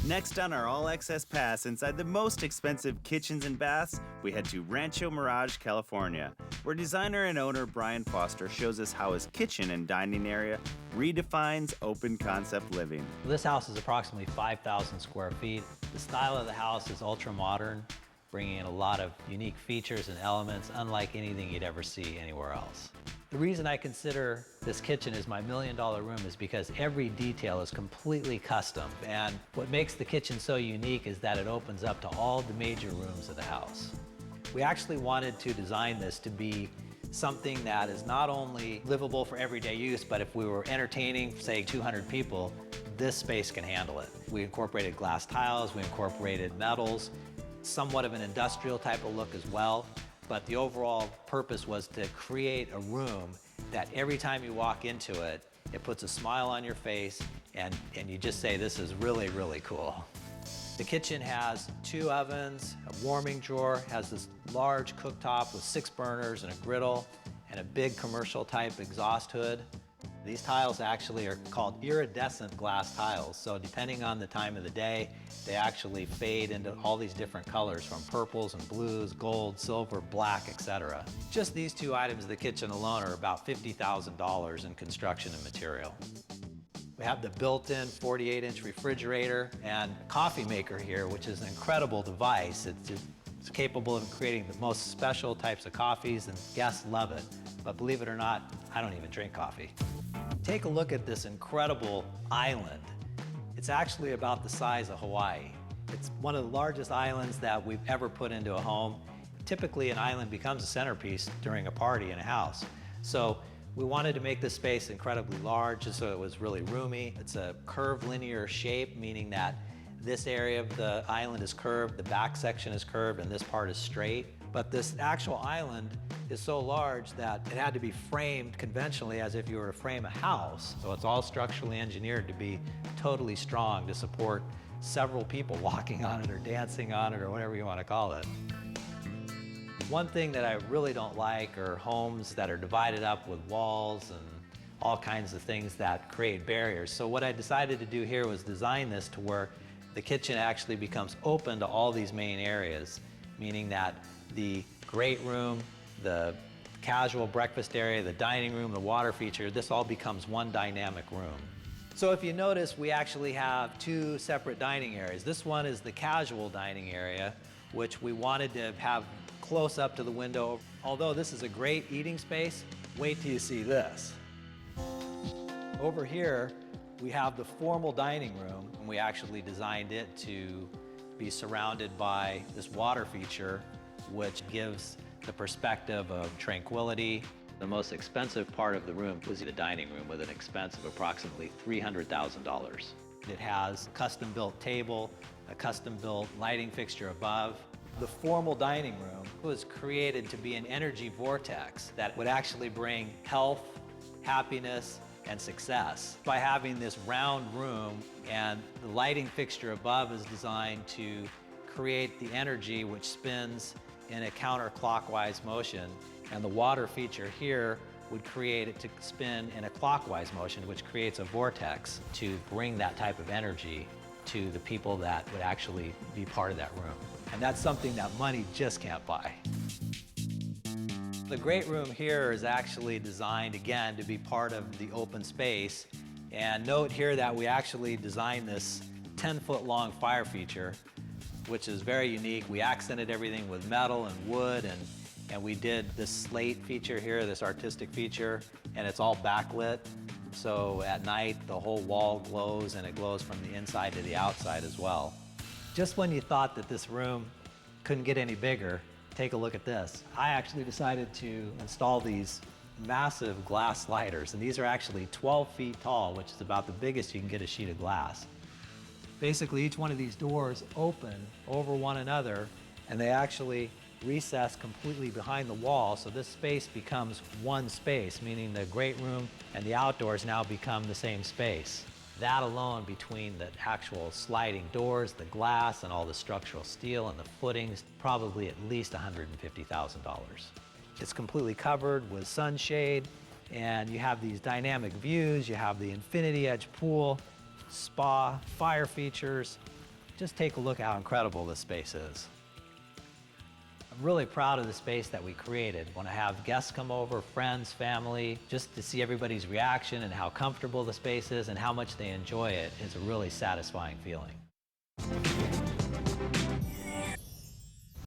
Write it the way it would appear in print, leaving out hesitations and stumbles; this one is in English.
Next on our All Access Pass inside the most expensive kitchens and baths, we head to Rancho Mirage, California, where designer and owner Brian Foster shows us how his kitchen and dining area redefines open concept living. This house is approximately 5,000 square feet. The style of the house is ultra modern, bringing in a lot of unique features and elements unlike anything you'd ever see anywhere else. The reason I consider this kitchen as my $1 million room is because every detail is completely custom. And what makes the kitchen so unique is that it opens up to all the major rooms of the house. We actually wanted to design this to be something that is not only livable for everyday use, but if we were entertaining, say, 200 people, this space can handle it. We incorporated glass tiles, we incorporated metals, somewhat of an industrial type of look as well. But the overall purpose was to create a room that every time you walk into it, it puts a smile on your face and you just say, this is really, really cool. The kitchen has 2 ovens, a warming drawer, has this large cooktop with 6 burners and a griddle and a big commercial type exhaust hood. These tiles actually are called iridescent glass tiles. So depending on the time of the day, they actually fade into all these different colors from purples and blues, gold, silver, black, etc. Just these 2 items in the kitchen alone are about $50,000 in construction and material. We have the built-in 48-inch refrigerator and coffee maker here, which is an incredible device. It's capable of creating the most special types of coffees and guests love it. But believe it or not, I don't even drink coffee. Take a look at this incredible island. It's actually about the size of Hawaii. It's one of the largest islands that we've ever put into a home. Typically, an island becomes a centerpiece during a party in a house. So we wanted to make this space incredibly large just so it was really roomy. It's a curved linear shape, meaning that this area of the island is curved, the back section is curved, and this part is straight. But this actual island is so large that it had to be framed conventionally as if you were to frame a house. So it's all structurally engineered to be totally strong to support several people walking on it or dancing on it or whatever you want to call it. One thing that I really don't like are homes that are divided up with walls and all kinds of things that create barriers. So what I decided to do here was design this to where the kitchen actually becomes open to all these main areas, meaning that the great room, the casual breakfast area, the dining room, the water feature, this all becomes one dynamic room. So if you notice, we actually have 2 separate dining areas. This one is the casual dining area, which we wanted to have close up to the window. Although this is a great eating space, wait till you see this. Over here, we have the formal dining room, and we actually designed it to be surrounded by this water feature, which gives the perspective of tranquility. The most expensive part of the room was the dining room with an expense of approximately $300,000. It has a custom-built table, a custom-built lighting fixture above. The formal dining room was created to be an energy vortex that would actually bring health, happiness, and success. By having this round room, and the lighting fixture above is designed to create the energy which spins in a counterclockwise motion, and the water feature here would create it to spin in a clockwise motion, which creates a vortex to bring that type of energy to the people that would actually be part of that room. And that's something that money just can't buy. The great room here is actually designed, again, to be part of the open space. And note here that we actually designed this 10-foot long fire feature, which is very unique. We accented everything with metal and wood, and we did this slate feature here, this artistic feature, and it's all backlit. So at night, the whole wall glows, and it glows from the inside to the outside as well. Just when you thought that this room couldn't get any bigger, take a look at this. I actually decided to install these massive glass sliders, and these are actually 12 feet tall, which is about the biggest you can get a sheet of glass. Basically, each one of these doors open over one another, and they actually recess completely behind the wall, so this space becomes one space, meaning the great room and the outdoors now become the same space. That alone, between the actual sliding doors, the glass, and all the structural steel and the footings, probably at least $150,000. It's completely covered with sunshade, and you have these dynamic views. You have the infinity edge pool, spa, fire features, Just take a look at how incredible this space is. I'm really proud of the space that we created. When I have guests come over, friends, family, just to see everybody's reaction and how comfortable the space is and how much they enjoy it is a really satisfying feeling.